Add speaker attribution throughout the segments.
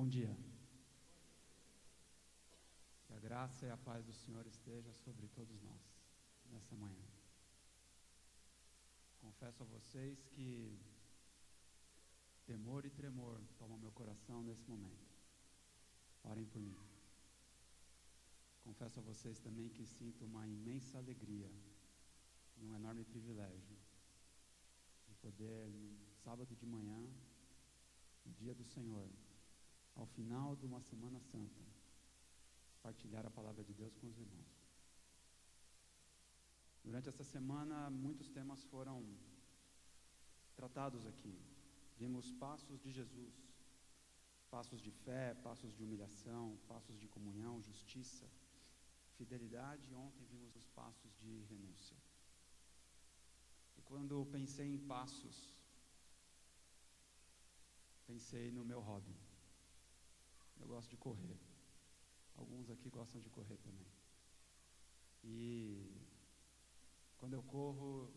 Speaker 1: Bom dia. Que a graça e a paz do Senhor esteja sobre todos nós nessa manhã. Confesso a vocês que temor e tremor tomam meu coração nesse momento. Orem por mim. Confesso a vocês também que sinto uma imensa alegria e um enorme privilégio de poder, no sábado de manhã, no dia do Senhor, ao final de uma Semana Santa, partilhar a palavra de Deus com os irmãos. Durante essa semana, muitos temas foram tratados aqui. Vimos passos de Jesus, passos de fé, passos de humilhação, passos de comunhão, justiça, fidelidade, e ontem vimos os passos de renúncia. E quando pensei em passos, pensei no meu hobby. Eu gosto de correr. Alguns aqui gostam de correr também. E quando eu corro,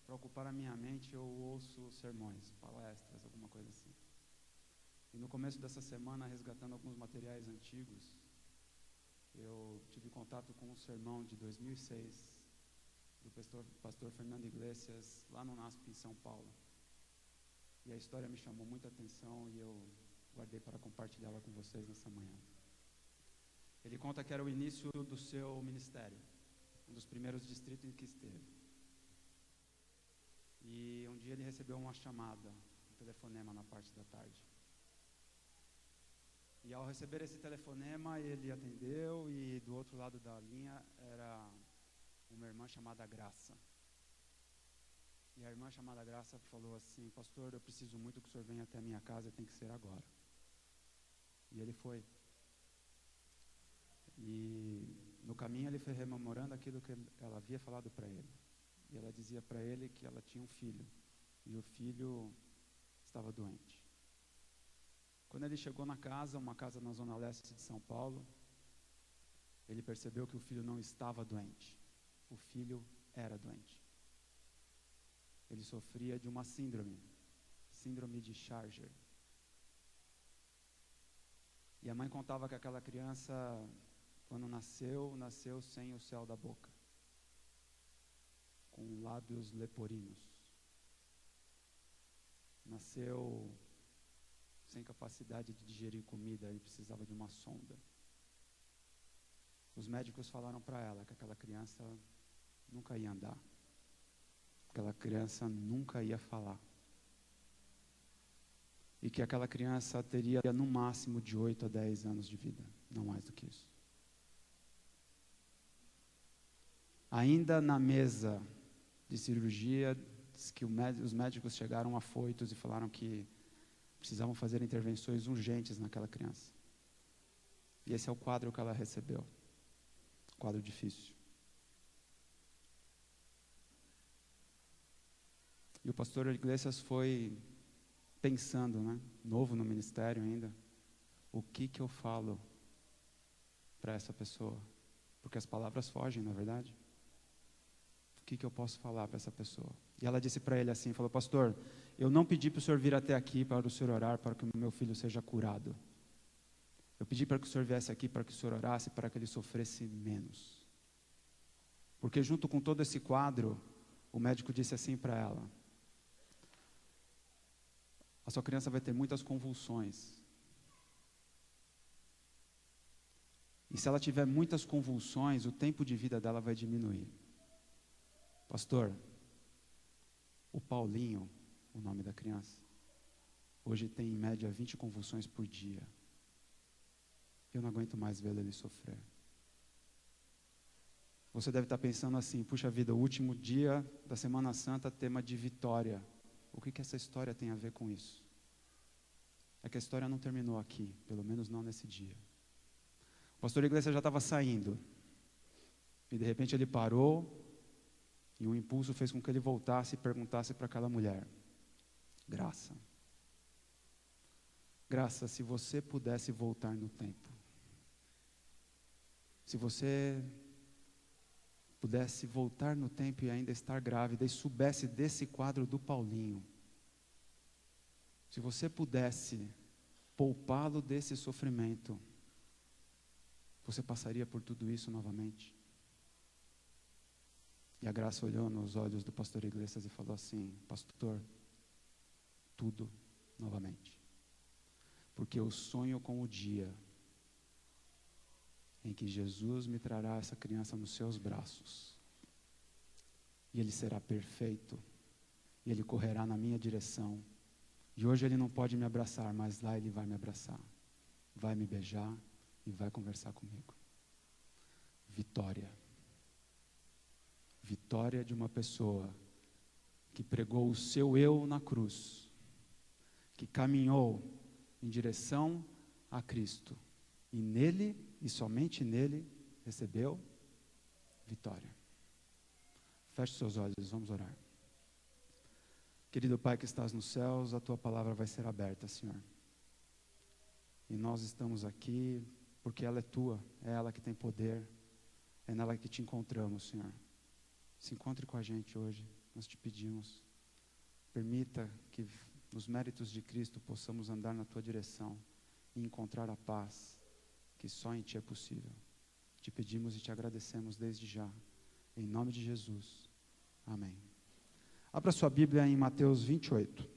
Speaker 1: para ocupar a minha mente, eu ouço sermões, palestras, alguma coisa assim. E no começo dessa semana, resgatando alguns materiais antigos, eu tive contato com um sermão de 2006, do pastor Fernando Iglesias, lá no NASP em São Paulo. E a história me chamou muita atenção e eu guardei para compartilhá-la com vocês nessa manhã. Ele conta que era o início do seu ministério, um dos primeiros distritos em que esteve. E um dia ele recebeu uma chamada, um telefonema na parte da tarde. E ao receber esse telefonema, ele atendeu e do outro lado da linha era uma irmã chamada Graça. E a irmã chamada Graça falou assim: pastor, eu preciso muito que o senhor venha até a minha casa, tem que ser agora. E ele foi. E no caminho ele foi rememorando aquilo que ela havia falado para ele. E ela dizia para ele que ela tinha um filho. E o filho estava doente. Quando ele chegou na casa, uma casa na zona leste de São Paulo, ele percebeu que o filho não estava doente. O filho era doente. Ele sofria de uma síndrome de Charger. E a mãe contava que aquela criança, quando nasceu sem o céu da boca, com lábios leporinos. Nasceu sem capacidade de digerir comida e precisava de uma sonda. Os médicos falaram para ela que aquela criança nunca ia andar. Aquela criança nunca ia falar. E que aquela criança teria no máximo de 8 a 10 anos de vida, não mais do que isso. Ainda na mesa de cirurgia, diz que os médicos chegaram afoitos e falaram que precisavam fazer intervenções urgentes naquela criança. E esse é o quadro que ela recebeu. Quadro difícil. E o pastor Iglesias foi pensando, novo no ministério ainda, o que eu falo para essa pessoa? Porque as palavras fogem, não é verdade? O que eu posso falar para essa pessoa? E ela disse para ele assim, falou: pastor, eu não pedi para o senhor vir até aqui para o senhor orar para que o meu filho seja curado. Eu pedi para que o senhor viesse aqui para que o senhor orasse para que ele sofresse menos. Porque junto com todo esse quadro, o médico disse assim para ela: a sua criança vai ter muitas convulsões. E se ela tiver muitas convulsões, o tempo de vida dela vai diminuir. Pastor, o Paulinho, o nome da criança, hoje tem em média 20 convulsões por dia. Eu não aguento mais vê-lo ele sofrer. Você deve estar pensando assim: puxa vida, o último dia da Semana Santa, tema de vitória. O que essa história tem a ver com isso? É que a história não terminou aqui, pelo menos não nesse dia. O pastor Iglesias já estava saindo. E de repente ele parou, e um impulso fez com que ele voltasse e perguntasse para aquela mulher: Graça, se você pudesse voltar no tempo, se você pudesse voltar no tempo e ainda estar grávida e soubesse desse quadro do Paulinho, se você pudesse poupá-lo desse sofrimento, você passaria por tudo isso novamente? E a Graça olhou nos olhos do pastor Iglesias e falou assim: pastor, tudo novamente. Porque eu sonho com o dia em que Jesus me trará essa criança nos seus braços, e ele será perfeito, e ele correrá na minha direção, e hoje ele não pode me abraçar, mas lá ele vai me abraçar, vai me beijar e vai conversar comigo. Vitória. Vitória de uma pessoa que pregou o seu eu na cruz, que caminhou em direção a Cristo, e nele, e somente nele, recebeu vitória. Feche seus olhos, vamos orar. Querido Pai que estás nos céus, a Tua palavra vai ser aberta, Senhor. E nós estamos aqui porque ela é Tua, é ela que tem poder, é nela que te encontramos, Senhor. Se encontre com a gente hoje, nós te pedimos. Permita que nos méritos de Cristo possamos andar na Tua direção e encontrar a paz que só em Ti é possível. Te pedimos e te agradecemos desde já. Em nome de Jesus. Amém. Abra sua Bíblia em Mateus 28.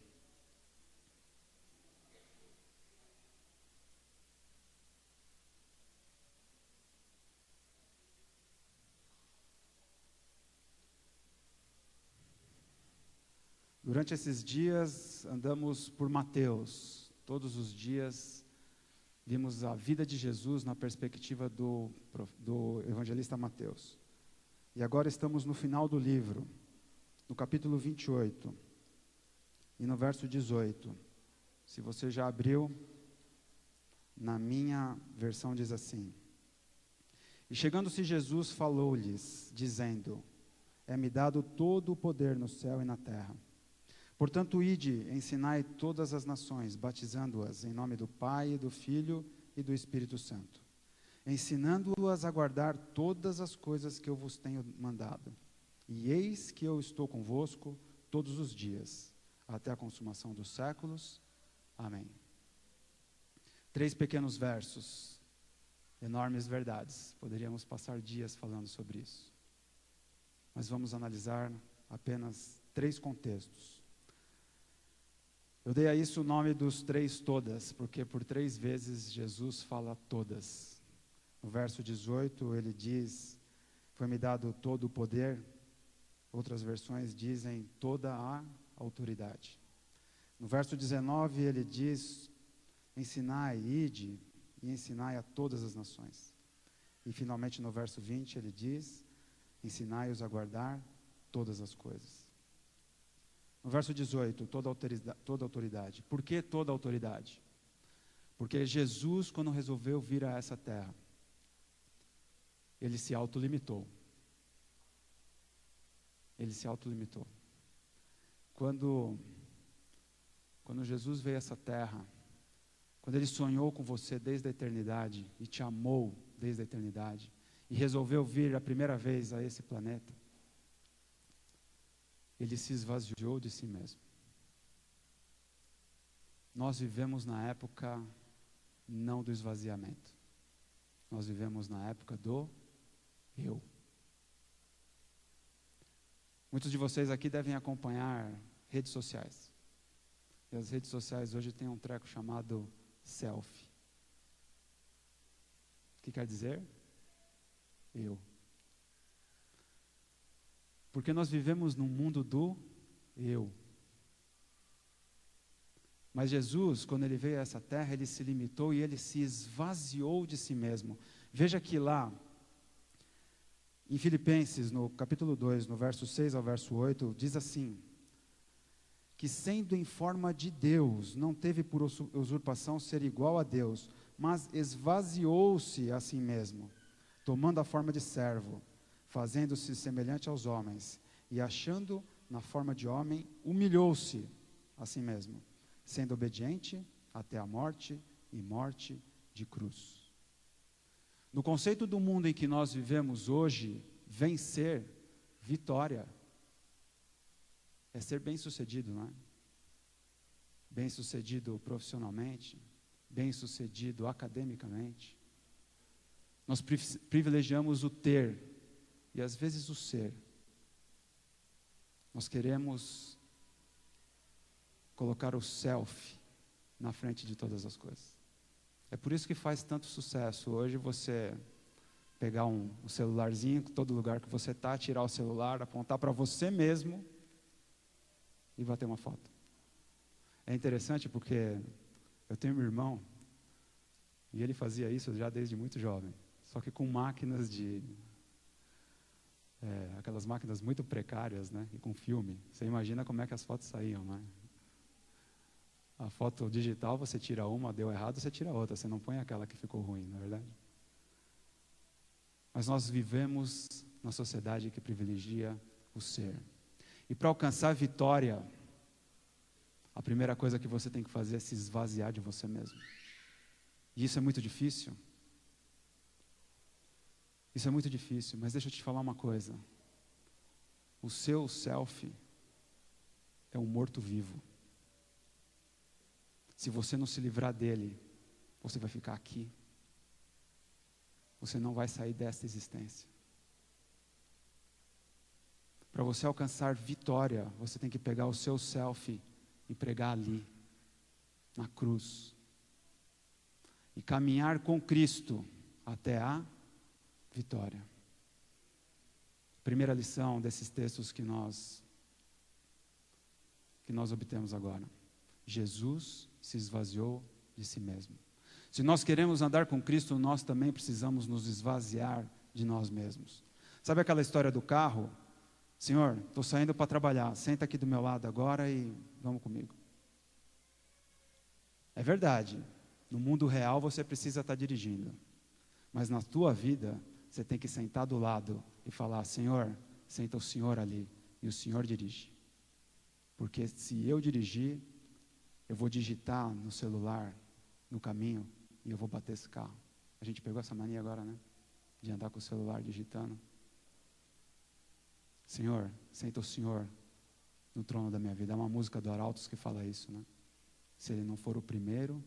Speaker 1: Durante esses dias, andamos por Mateus. Todos os dias, vimos a vida de Jesus na perspectiva do evangelista Mateus. E agora estamos no final do livro, no capítulo 28, e no verso 18. Se você já abriu, na minha versão diz assim: E chegando-se Jesus, falou-lhes, dizendo: É-me dado todo o poder no céu e na terra. Portanto, ide, ensinai todas as nações, batizando-as em nome do Pai, do Filho e do Espírito Santo, ensinando-as a guardar todas as coisas que eu vos tenho mandado. E eis que eu estou convosco todos os dias, até a consumação dos séculos. Amém. 3 pequenos versos, enormes verdades. Poderíamos passar dias falando sobre isso. Mas vamos analisar apenas 3 contextos. Eu dei a isso o nome dos 3 todas, porque por 3 vezes Jesus fala todas. No verso 18 ele diz: foi-me dado todo o poder. Outras versões dizem toda a autoridade. No verso 19 ele diz: ensinai, ide, e ensinai a todas as nações. E finalmente no verso 20 ele diz: ensinai-os a guardar todas as coisas. No verso 18, toda autoridade. Por que toda autoridade? Porque Jesus, quando resolveu vir a essa terra, ele se autolimitou. Ele se autolimitou. Quando Jesus veio a essa terra, quando ele sonhou com você desde a eternidade e te amou desde a eternidade e resolveu vir a primeira vez a esse planeta, ele se esvaziou de si mesmo. Nós vivemos na época não do esvaziamento. Nós vivemos na época do eu. Muitos de vocês aqui devem acompanhar redes sociais. E as redes sociais hoje têm um treco chamado selfie. O que quer dizer? Eu. Porque nós vivemos num mundo do eu. Mas Jesus, quando ele veio a essa terra, ele se limitou e ele se esvaziou de si mesmo. Veja que lá, em Filipenses, no capítulo 2, no verso 6 ao verso 8, diz assim: que sendo em forma de Deus, não teve por usurpação ser igual a Deus, mas esvaziou-se a si mesmo, tomando a forma de servo, fazendo-se semelhante aos homens, e achando na forma de homem, humilhou-se a si mesmo, sendo obediente até a morte e morte de cruz. No conceito do mundo em que nós vivemos hoje, vencer, vitória, é ser bem-sucedido, não é? Bem-sucedido profissionalmente, bem-sucedido academicamente. Nós privilegiamos o ter e às vezes o ser. Nós queremos colocar o self na frente de todas as coisas. É por isso que faz tanto sucesso hoje você pegar um celularzinho, em todo lugar que você está, tirar o celular, apontar para você mesmo e bater uma foto. É interessante porque eu tenho um irmão e ele fazia isso já desde muito jovem, só que com máquinas aquelas máquinas muito precárias, né? E com filme. Você imagina como é que as fotos saíam, né? A foto digital, você tira uma, deu errado, você tira outra. Você não põe aquela que ficou ruim, não é verdade? Mas nós vivemos na sociedade que privilegia o ser. E para alcançar vitória, a primeira coisa que você tem que fazer é se esvaziar de você mesmo. E isso é muito difícil. Isso é muito difícil, mas deixa eu te falar uma coisa. O seu self é um morto-vivo. Se você não se livrar dele, você vai ficar aqui. Você não vai sair desta existência. Para você alcançar vitória, você tem que pegar o seu self e pregar ali, na cruz. E caminhar com Cristo até a vitória. Primeira lição desses textos que nós obtemos agora. Jesus se esvaziou de si mesmo. Se nós queremos andar com Cristo, nós também precisamos nos esvaziar de nós mesmos. Sabe aquela história do carro? Senhor, estou saindo para trabalhar, senta aqui do meu lado agora e vamos comigo. É verdade, no mundo real você precisa estar dirigindo, mas na tua vida você tem que sentar do lado e falar, Senhor, senta o Senhor ali e o Senhor dirige. Porque se eu dirigir, eu vou digitar no celular, no caminho, e eu vou bater esse carro. A gente pegou essa mania agora, né? De andar com o celular digitando. Senhor, senta o Senhor no trono da minha vida. É uma música do Arautos que fala isso, né? Se Ele não for o primeiro,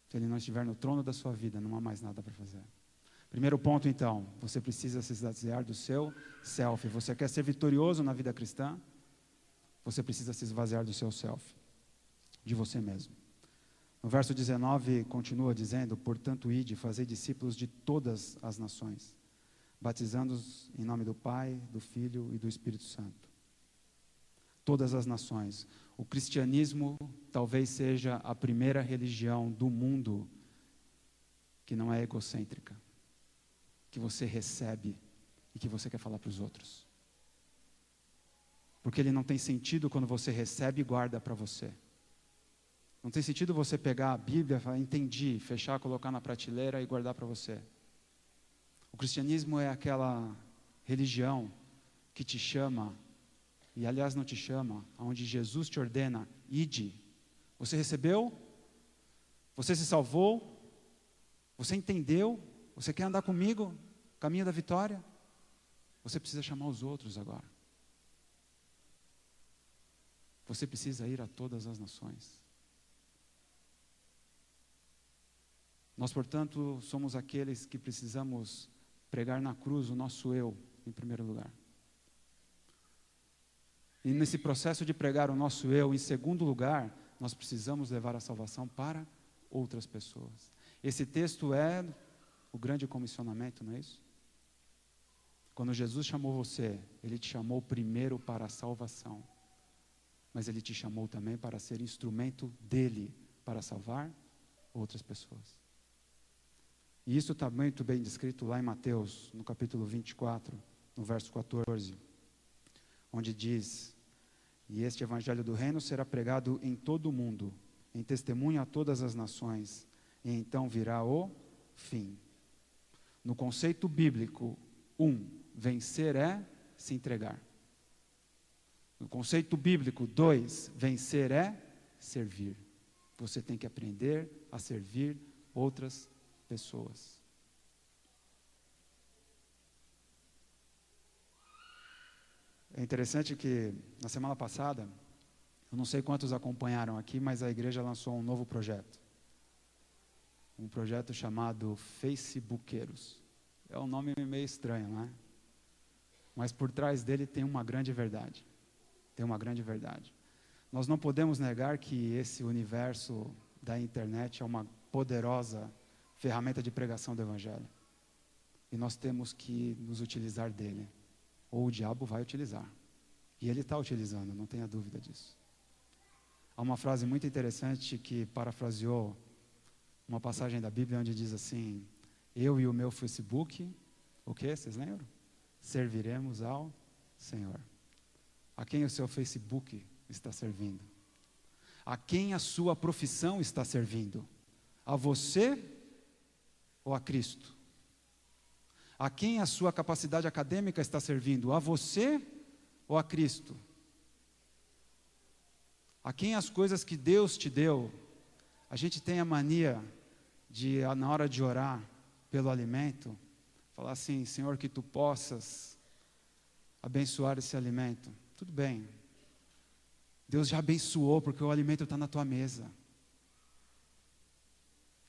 Speaker 1: se Ele não estiver no trono da sua vida, não há mais nada para fazer. Primeiro ponto, então, você precisa se esvaziar do seu self. Você quer ser vitorioso na vida cristã? Você precisa se esvaziar do seu self, de você mesmo. No verso 19, continua dizendo, portanto, ide, fazei discípulos de todas as nações, batizando-os em nome do Pai, do Filho e do Espírito Santo. Todas as nações. O cristianismo talvez seja a primeira religião do mundo que não é egocêntrica, que você recebe e que você quer falar para os outros. Porque ele não tem sentido quando você recebe e guarda para você. Não tem sentido você pegar a Bíblia e falar, entendi, fechar, colocar na prateleira e guardar para você. O cristianismo é aquela religião que te chama, e aliás não te chama, onde Jesus te ordena, ide. Você recebeu? Você se salvou? Você entendeu? Você quer andar comigo? Caminho da vitória? Você precisa chamar os outros agora. Você precisa ir a todas as nações. Nós, portanto, somos aqueles que precisamos pregar na cruz o nosso eu, em primeiro lugar. E nesse processo de pregar o nosso eu, em segundo lugar, nós precisamos levar a salvação para outras pessoas. Esse texto é o grande comissionamento, não é isso? Quando Jesus chamou você, Ele te chamou primeiro para a salvação. Mas Ele te chamou também para ser instrumento dEle, para salvar outras pessoas. E isso está muito bem descrito lá em Mateus, no capítulo 24, no verso 14, onde diz, e este evangelho do reino será pregado em todo o mundo, em testemunho a todas as nações, e então virá o fim. No conceito bíblico, vencer é se entregar. No conceito bíblico, 2, vencer é servir. Você tem que aprender a servir outras pessoas. É interessante que na semana passada Eu não sei quantos acompanharam aqui, mas a igreja lançou um novo projeto. Um projeto chamado Facebookeiros. É um nome meio estranho, não é? Mas por trás dele tem uma grande verdade. Tem uma grande verdade. Nós não podemos negar que esse universo da internet é uma poderosa ferramenta de pregação do Evangelho. E nós temos que nos utilizar dele. Ou o diabo vai utilizar. E ele está utilizando, não tenha dúvida disso. Há uma frase muito interessante que parafraseou uma passagem da Bíblia onde diz assim: eu e o meu Facebook, o quê? Vocês lembram? Serviremos ao Senhor. A quem o seu Facebook está servindo? A quem a sua profissão está servindo? A você ou a Cristo? A quem a sua capacidade acadêmica está servindo? A você ou a Cristo? A quem as coisas que Deus te deu? A gente tem a mania de, na hora de orar pelo alimento, falar assim: Senhor, que tu possas abençoar esse alimento. Tudo bem. Deus já abençoou, porque o alimento está na tua mesa.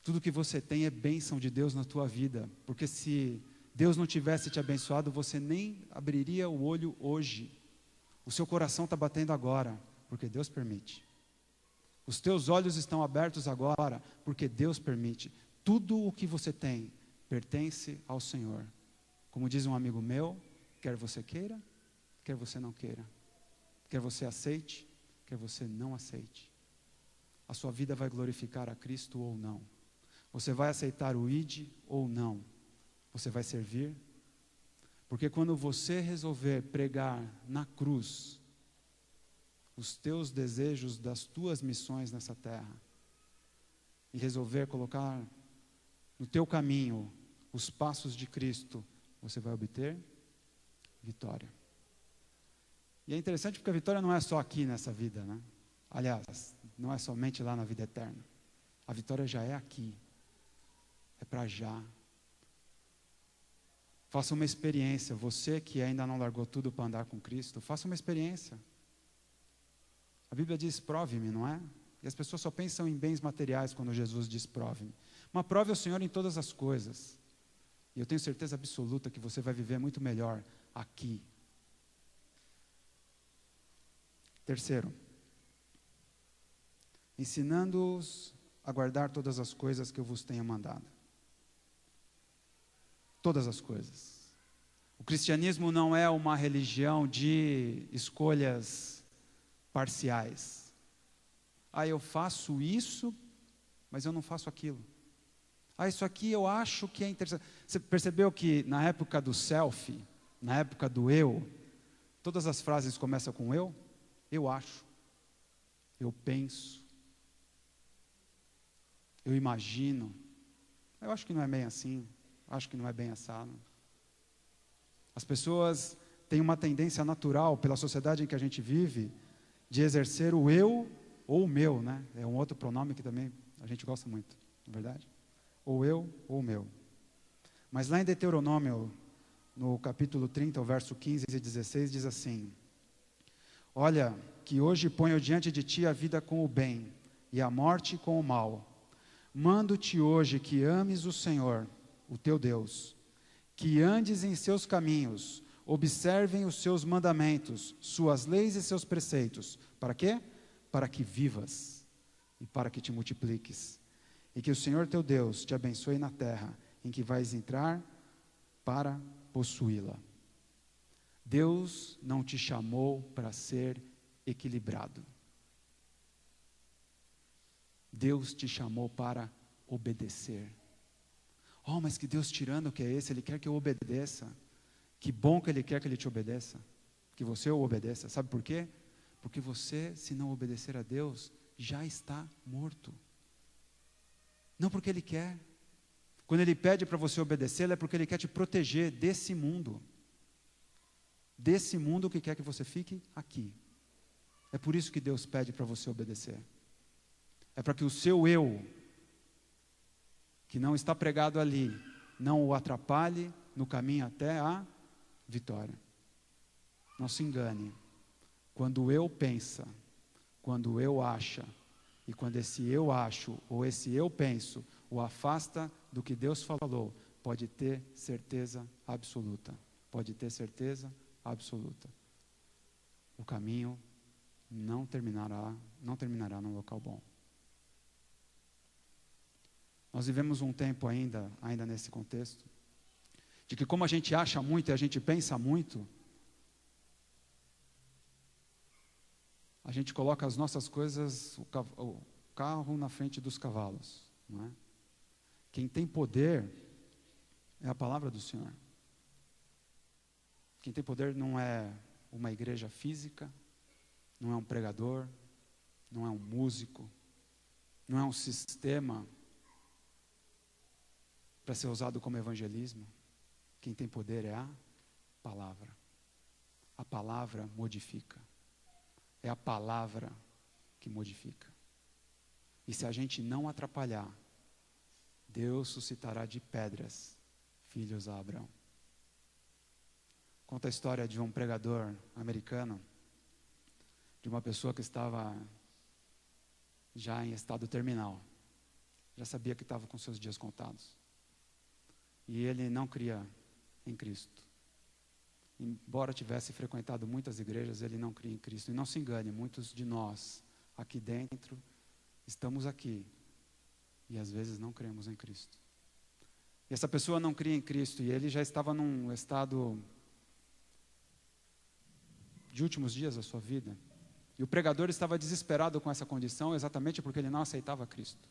Speaker 1: Tudo que você tem é bênção de Deus na tua vida, porque se Deus não tivesse te abençoado, você nem abriria o olho hoje. O seu coração está batendo agora, porque Deus permite. Os teus olhos estão abertos agora, porque Deus permite. Tudo o que você tem pertence ao Senhor. Como diz um amigo meu, quer você queira, quer você não queira. Quer você aceite, quer você não aceite. A sua vida vai glorificar a Cristo ou não. Você vai aceitar o ID ou não. Você vai servir. Porque quando você resolver pregar na cruz os teus desejos das tuas missões nessa terra, e resolver colocar no teu caminho os passos de Cristo, você vai obter vitória. E é interessante porque a vitória não é só aqui nessa vida, né? Aliás, não é somente lá na vida eterna. A vitória já é aqui. É para já. Faça uma experiência. Você que ainda não largou tudo para andar com Cristo, faça uma experiência. A Bíblia diz: prove-me, não é? E as pessoas só pensam em bens materiais quando Jesus diz: prove-me. Mas prove ao Senhor em todas as coisas. E eu tenho certeza absoluta que você vai viver muito melhor aqui. Terceiro, ensinando-os a guardar todas as coisas que eu vos tenho mandado. Todas as coisas. O cristianismo não é uma religião de escolhas parciais. Eu faço isso, mas eu não faço aquilo. Isso aqui eu acho que é interessante. Você percebeu que na época do selfie, na época do eu, todas as frases começam com eu? Eu acho, eu penso, eu imagino. Eu acho que não é bem assim, acho que não é bem assado. As pessoas têm uma tendência natural, pela sociedade em que a gente vive, de exercer o eu ou o meu, né? É um outro pronome que também a gente gosta muito, não é verdade? Ou eu ou o meu. Mas lá em Deuteronômio, no capítulo 30, o verso 15 e 16, diz assim: olha, que hoje ponho diante de ti a vida com o bem e a morte com o mal. Mando-te hoje que ames o Senhor, o teu Deus, que andes em seus caminhos, observem os seus mandamentos, suas leis e seus preceitos. Para quê? Para que vivas e para que te multipliques. E que o Senhor teu Deus te abençoe na terra em que vais entrar para possuí-la. Deus não te chamou para ser equilibrado. Deus te chamou para obedecer. Mas que Deus tirando que é esse? Ele quer que eu obedeça. Que bom que Ele quer que Ele te obedeça. Que você o obedeça. Sabe por quê? Porque você, se não obedecer a Deus, já está morto. Não porque Ele quer. Quando Ele pede para você obedecer, é porque Ele quer te proteger desse mundo. Desse mundo que quer que você fique aqui. É por isso que Deus pede para você obedecer. É para que o seu eu, que não está pregado ali, não o atrapalhe no caminho até a vitória. Não se engane. Quando o eu pensa, quando eu acha, e quando esse eu acho ou esse eu penso o afasta do que Deus falou, pode ter certeza absoluta. Pode ter certeza absoluta. O caminho não terminará num local bom. Nós vivemos um tempo ainda nesse contexto, de que como a gente acha muito e a gente pensa muito, a gente coloca as nossas coisas, o carro na frente dos cavalos, não é? Quem tem poder é a palavra do Senhor. Quem tem poder não é uma igreja física, não é um pregador, não é um músico, não é um sistema para ser usado como evangelismo. Quem tem poder é a palavra. A palavra modifica. É a palavra que modifica. E se a gente não atrapalhar, Deus suscitará de pedras filhos a Abraão. Conta a história de um pregador americano, de uma pessoa que estava já em estado terminal. Já sabia que estava com seus dias contados. E ele não cria em Cristo. Embora tivesse frequentado muitas igrejas, ele não cria em Cristo. E não se engane, muitos de nós aqui dentro estamos aqui e às vezes não cremos em Cristo. E essa pessoa não cria em Cristo e ele já estava num estado de últimos dias da sua vida. E o pregador estava desesperado com essa condição exatamente porque ele não aceitava Cristo.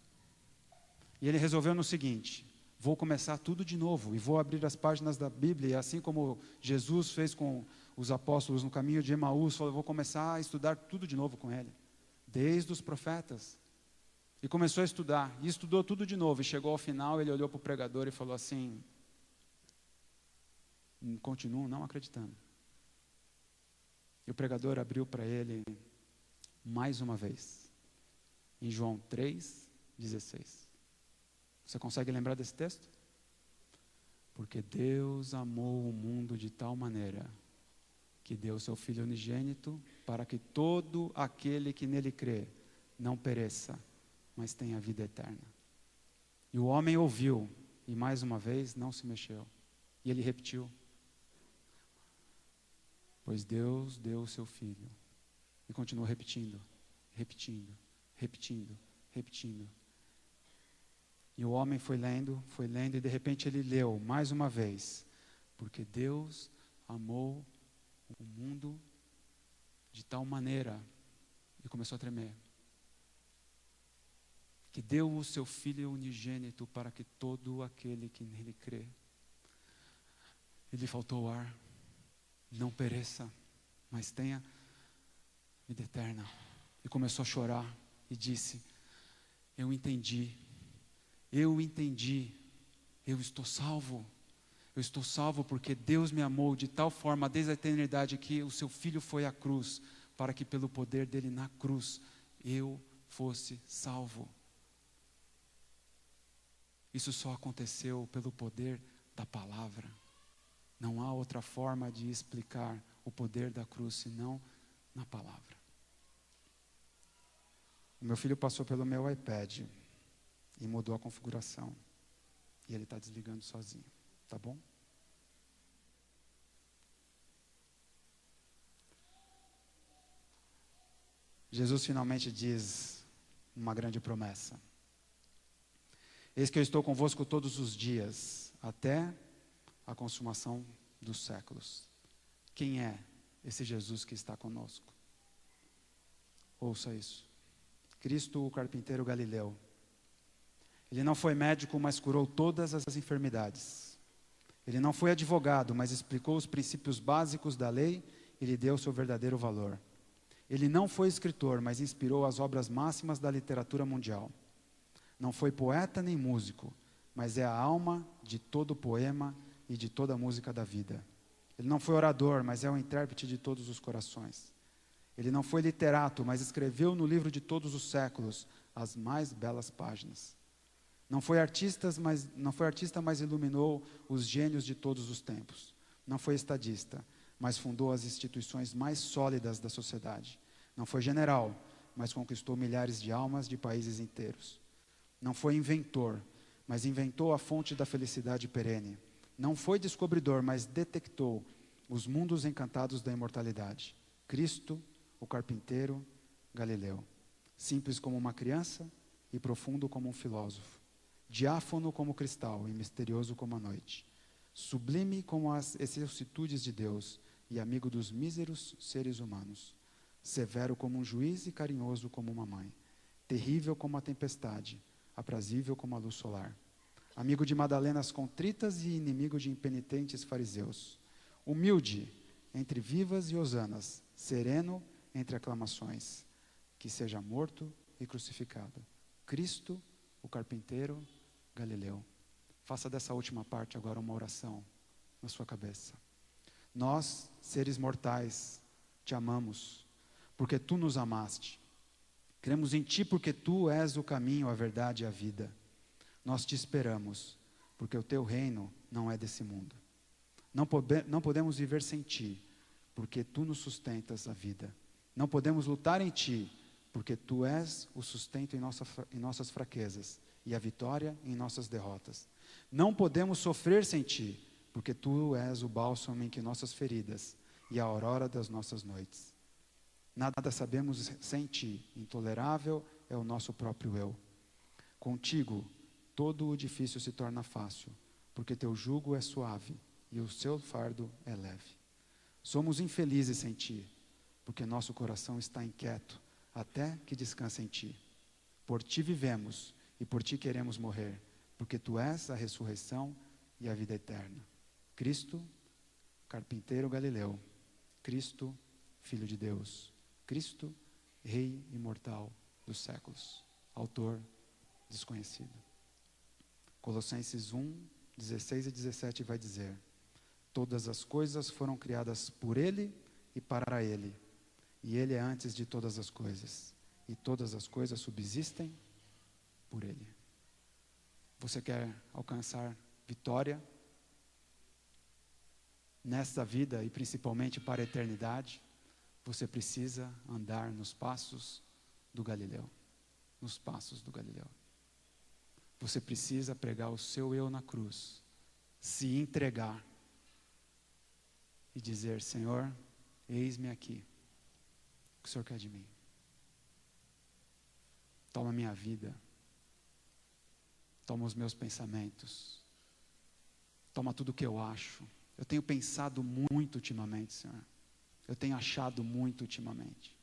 Speaker 1: E ele resolveu no seguinte: vou começar tudo de novo e vou abrir as páginas da Bíblia, e assim como Jesus fez com os apóstolos no caminho de Emaús, falou, vou começar a estudar tudo de novo com ele, desde os profetas. E começou a estudar, e estudou tudo de novo, e chegou ao final, ele olhou para o pregador e falou assim, continuo não acreditando. E o pregador abriu para ele mais uma vez, em João 3,16. Você consegue lembrar desse texto? Porque Deus amou o mundo de tal maneira que deu seu Filho unigênito para que todo aquele que nele crê não pereça, mas tenha vida eterna. E o homem ouviu e mais uma vez não se mexeu. E ele repetiu. Pois Deus deu o seu Filho. E continuou repetindo, repetindo, repetindo, repetindo. E o homem foi lendo, e de repente ele leu mais uma vez. Porque Deus amou o mundo de tal maneira, e começou a tremer, que deu o seu Filho unigênito para que todo aquele que nele crê. Ele faltou o ar, não pereça, mas tenha vida eterna. E começou a chorar e disse, eu entendi, eu estou salvo. Eu estou salvo porque Deus me amou de tal forma desde a eternidade que o seu Filho foi à cruz, para que pelo poder dele na cruz eu fosse salvo. Isso só aconteceu pelo poder da palavra. Não há outra forma de explicar o poder da cruz senão na palavra. O meu filho passou pelo meu iPad e mudou a configuração. E ele está desligando sozinho. Tá bom? Jesus finalmente diz uma grande promessa. Eis que eu estou convosco todos os dias, até a consumação dos séculos. Quem é esse Jesus que está conosco? Ouça isso. Cristo, o carpinteiro galileu. Ele não foi médico, mas curou todas as enfermidades. Ele não foi advogado, mas explicou os princípios básicos da lei e lhe deu seu verdadeiro valor. Ele não foi escritor, mas inspirou as obras máximas da literatura mundial. Não foi poeta nem músico, mas é a alma de todo poema e de toda a música da vida. Ele não foi orador, mas é o intérprete de todos os corações. Ele não foi literato, mas escreveu no livro de todos os séculos as mais belas páginas. Não foi artista, mas iluminou os gênios de todos os tempos. Não foi estadista, mas fundou as instituições mais sólidas da sociedade. Não foi general, mas conquistou milhares de almas de países inteiros. Não foi inventor, mas inventou a fonte da felicidade perene. Não foi descobridor, mas detectou os mundos encantados da imortalidade. Cristo, o carpinteiro, Galileu. Simples como uma criança e profundo como um filósofo. Diáfano como o cristal e misterioso como a noite. Sublime como as excelsitudes de Deus e amigo dos míseros seres humanos. Severo como um juiz e carinhoso como uma mãe. Terrível como a tempestade, aprazível como a luz solar. Amigo de madalenas contritas e inimigo de impenitentes fariseus. Humilde entre vivas e hosanas, sereno entre aclamações. Que seja morto e crucificado. Cristo, o carpinteiro, Galileu. Faça dessa última parte agora uma oração na sua cabeça. Nós, seres mortais, te amamos, porque tu nos amaste. Cremos em ti porque tu és o caminho, a verdade e a vida. Nós te esperamos, porque o teu reino não é desse mundo. Não podemos viver sem ti, porque tu nos sustentas a vida. Não podemos lutar em ti, porque tu és o sustento em nossas fraquezas e a vitória em nossas derrotas. Não podemos sofrer sem ti, porque tu és o bálsamo em que nossas feridas e a aurora das nossas noites. Nada sabemos sem ti, intolerável é o nosso próprio eu. Contigo, todo o difícil se torna fácil, porque teu jugo é suave e o seu fardo é leve. Somos infelizes sem ti, porque nosso coração está inquieto, até que descanse em ti. Por ti vivemos e por ti queremos morrer, porque tu és a ressurreição e a vida eterna. Cristo, carpinteiro Galileu. Cristo, Filho de Deus. Cristo, Rei imortal dos séculos. Autor desconhecido. Colossenses 1, 16 e 17 vai dizer: todas as coisas foram criadas por Ele e para Ele. E Ele é antes de todas as coisas. E todas as coisas subsistem por Ele. Você quer alcançar vitória nesta vida e principalmente para a eternidade? Você precisa andar nos passos do Galileu. Nos passos do Galileu. Você precisa pregar o seu eu na cruz. Se entregar. E dizer: Senhor, eis-me aqui. O que o Senhor quer de mim? Toma a minha vida. Toma os meus pensamentos. Toma tudo o que eu acho. Eu tenho pensado muito ultimamente, Senhor. Eu tenho achado muito ultimamente.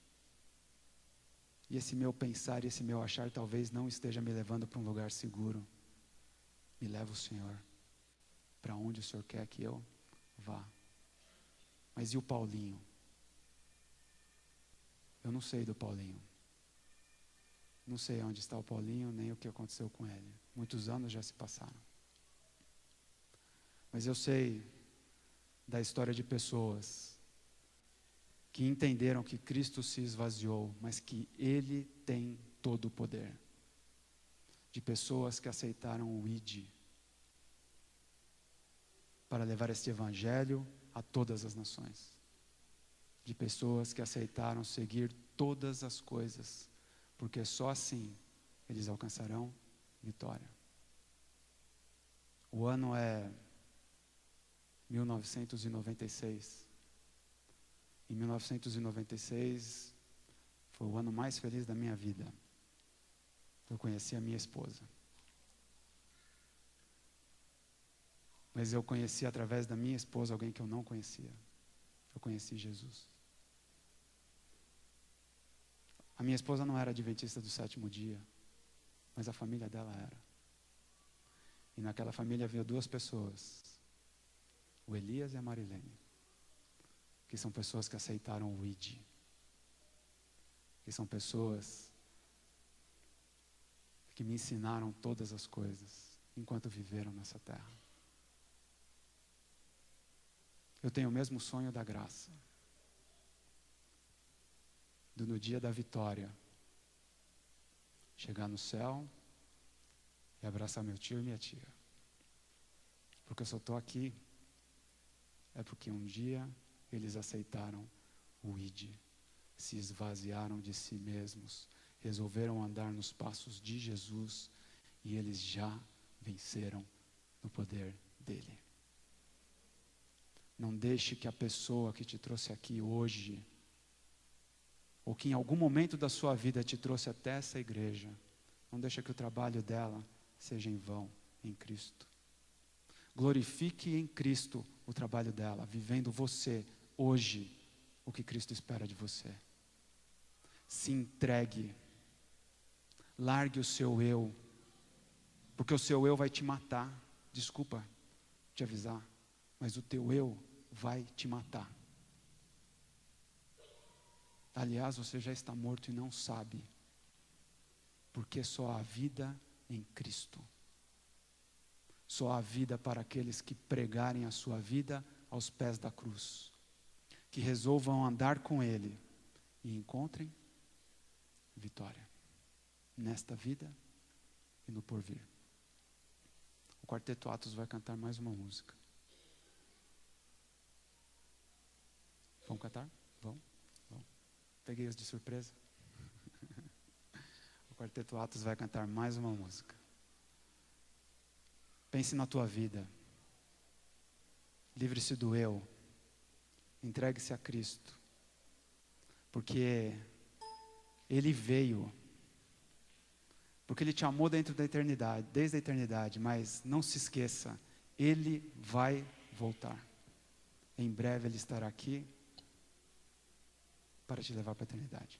Speaker 1: E esse meu pensar e esse meu achar talvez não esteja me levando para um lugar seguro. Me leva o Senhor para onde o Senhor quer que eu vá. Mas e o Paulinho? Eu não sei do Paulinho. Não sei onde está o Paulinho, nem o que aconteceu com ele. Muitos anos já se passaram. Mas eu sei da história de pessoas que entenderam que Cristo se esvaziou, mas que Ele tem todo o poder. De pessoas que aceitaram o ID para levar este evangelho a todas as nações. De pessoas que aceitaram seguir todas as coisas, porque só assim eles alcançarão vitória. O ano é 1996. Em 1996 foi o ano mais feliz da minha vida. Eu conheci a minha esposa. Mas eu conheci através da minha esposa alguém que eu não conhecia. Eu conheci Jesus. A minha esposa não era adventista do sétimo dia, mas a família dela era. E naquela família havia duas pessoas, o Elias e a Marilene, que são pessoas que aceitaram o ID. Que são pessoas que me ensinaram todas as coisas enquanto viveram nessa terra. Eu tenho o mesmo sonho da graça. No dia da vitória, chegar no céu e abraçar meu tio e minha tia. Porque eu só estou aqui, é porque um dia eles aceitaram o ID. se esvaziaram de si mesmos, resolveram andar nos passos de Jesus e eles já venceram no poder dele. Não deixe que a pessoa que te trouxe aqui hoje, ou que em algum momento da sua vida te trouxe até essa igreja, não deixe que o trabalho dela seja em vão em Cristo. Glorifique em Cristo o trabalho dela, vivendo você hoje o que Cristo espera de você. Se entregue, largue o seu eu, porque o seu eu vai te matar. Desculpa te avisar, mas o teu eu vai te matar. Aliás, você já está morto e não sabe, porque só há vida em Cristo. Só há vida para aqueles que pregarem a sua vida aos pés da cruz, que resolvam andar com Ele e encontrem vitória nesta vida e no porvir. O Quarteto Atos vai cantar mais uma música. Vamos cantar? Vamos? Peguei-os de surpresa. O Quarteto Atos vai cantar mais uma música. Pense na tua vida. Livre-se do eu. Entregue-se a Cristo. Porque Ele veio. Porque Ele te amou dentro da eternidade, desde a eternidade. Mas não se esqueça, Ele vai voltar. Em breve Ele estará aqui para te levar para a eternidade.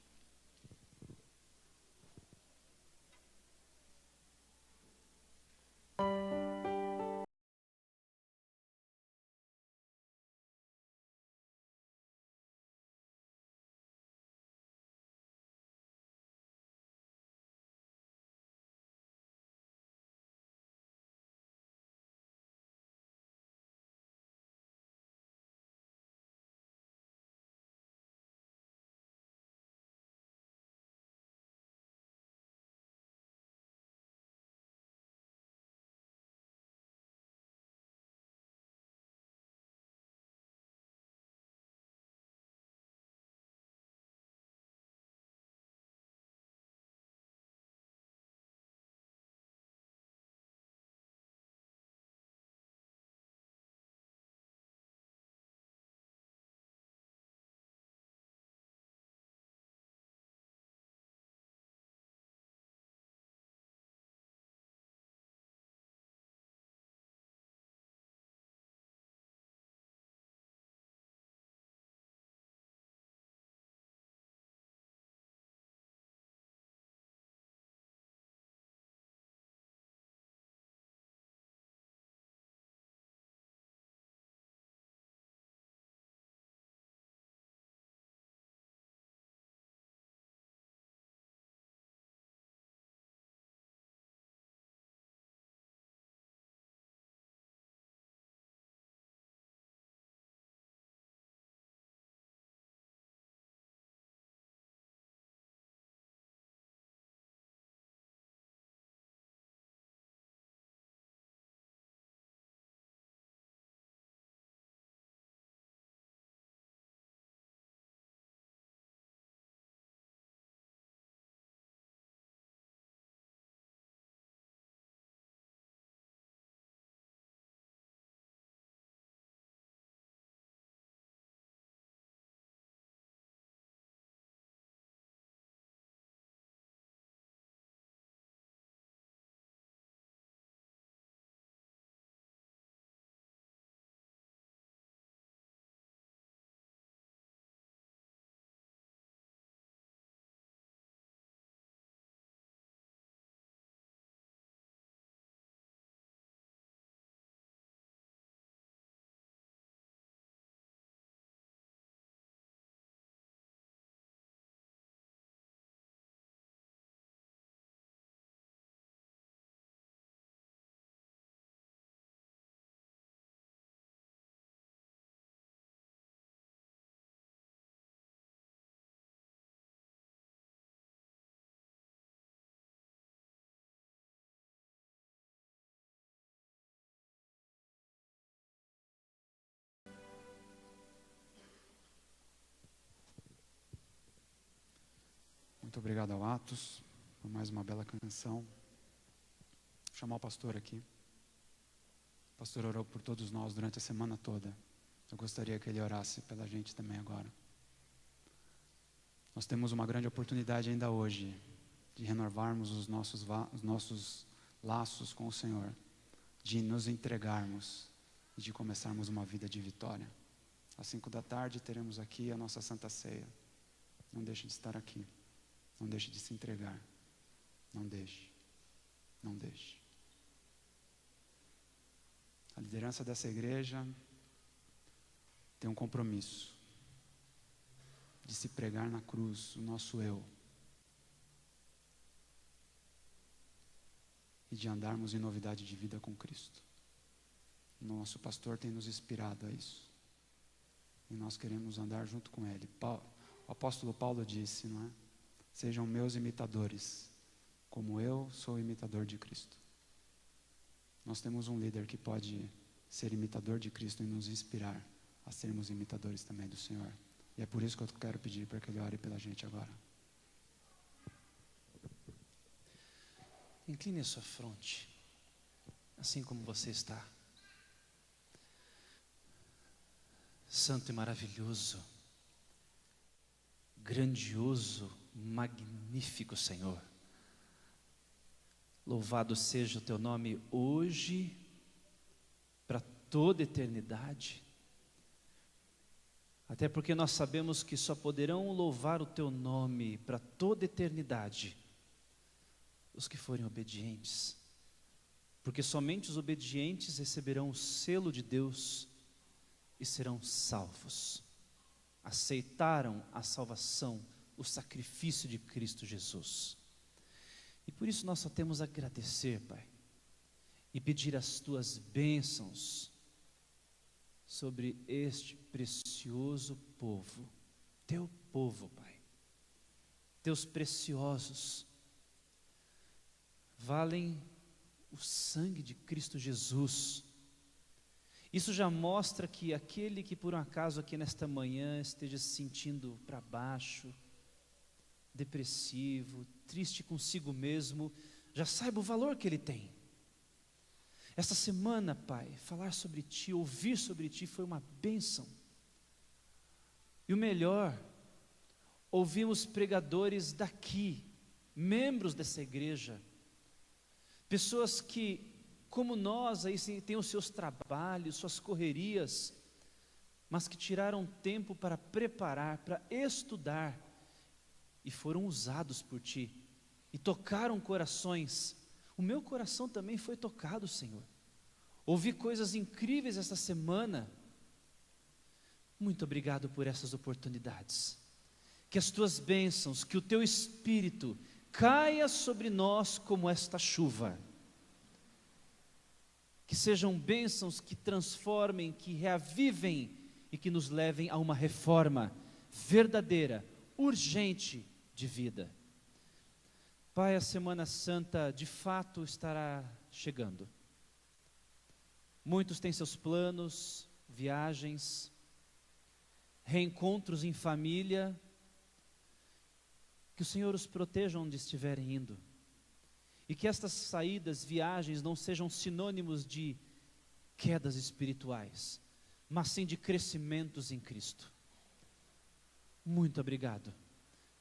Speaker 1: Muito obrigado ao Atos por mais uma bela canção. Vou chamar o pastor aqui. O pastor orou por todos nós durante a semana toda. Eu gostaria que ele orasse pela gente também agora. Nós temos uma grande oportunidade ainda hoje de renovarmos os nossos laços com o Senhor, de nos entregarmos e de começarmos uma vida de vitória. Às 5 da tarde teremos aqui a nossa Santa Ceia. Não deixe de estar aqui. Não deixe de se entregar. Não deixe. Não deixe. A liderança dessa igreja tem um compromisso de se pregar na cruz, o nosso eu, e de andarmos em novidade de vida com Cristo. O nosso pastor tem nos inspirado a isso, e nós queremos andar junto com ele. O apóstolo Paulo disse, não é? Sejam meus imitadores, como eu sou imitador de Cristo. Nós temos um líder que pode ser imitador de Cristo e nos inspirar a sermos imitadores também do Senhor. E é por isso que eu quero pedir para que ele ore pela gente agora.
Speaker 2: Incline a sua fronte, assim como você está. Santo e maravilhoso, grandioso, magnífico Senhor. Louvado seja o teu nome hoje, para toda eternidade. Até porque nós sabemos que só poderão louvar o teu nome para toda eternidade os que forem obedientes. Porque somente os obedientes receberão o selo de Deus e serão salvos. Aceitaram a salvação, o sacrifício de Cristo Jesus. E por isso nós só temos a agradecer, Pai, e pedir as tuas bênçãos sobre este precioso povo, teu povo, Pai. Teus preciosos valem o sangue de Cristo Jesus. Isso já mostra que aquele que por um acaso aqui nesta manhã esteja se sentindo para baixo, depressivo, triste consigo mesmo, já saiba o valor que ele tem. Esta semana, Pai, falar sobre Ti, ouvir sobre Ti foi uma bênção. E o melhor, ouvimos pregadores daqui, membros dessa igreja, pessoas que, como nós, aí têm os seus trabalhos, suas correrias, mas que tiraram tempo para preparar, para estudar, e foram usados por Ti, e tocaram corações. O meu coração também foi tocado, Senhor. Ouvi coisas incríveis esta semana. Muito obrigado por essas oportunidades. Que as Tuas bênçãos, que o Teu Espírito caia sobre nós como esta chuva. Que sejam bênçãos que transformem, que reavivem e que nos levem a uma reforma verdadeira, urgente de vida. Pai, a Semana Santa de fato estará chegando. Muitos têm seus planos, viagens, reencontros em família. Que o Senhor os proteja onde estiverem indo. E que estas saídas, viagens, não sejam sinônimos de quedas espirituais, mas sim de crescimentos em Cristo. Muito obrigado.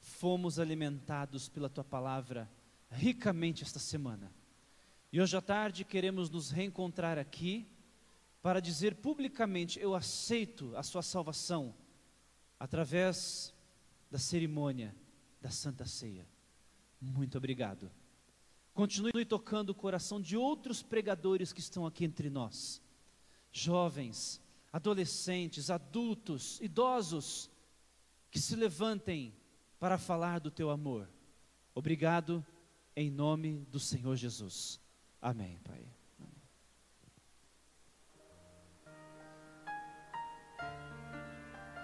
Speaker 2: Fomos alimentados pela Tua palavra ricamente esta semana. E hoje à tarde queremos nos reencontrar aqui para dizer publicamente: eu aceito a Sua salvação através da cerimônia da Santa Ceia. Muito obrigado. Continue tocando o coração de outros pregadores que estão aqui entre nós. Jovens, adolescentes, adultos, idosos, que se levantem para falar do Teu amor. Obrigado, em nome do Senhor Jesus. Amém, Pai.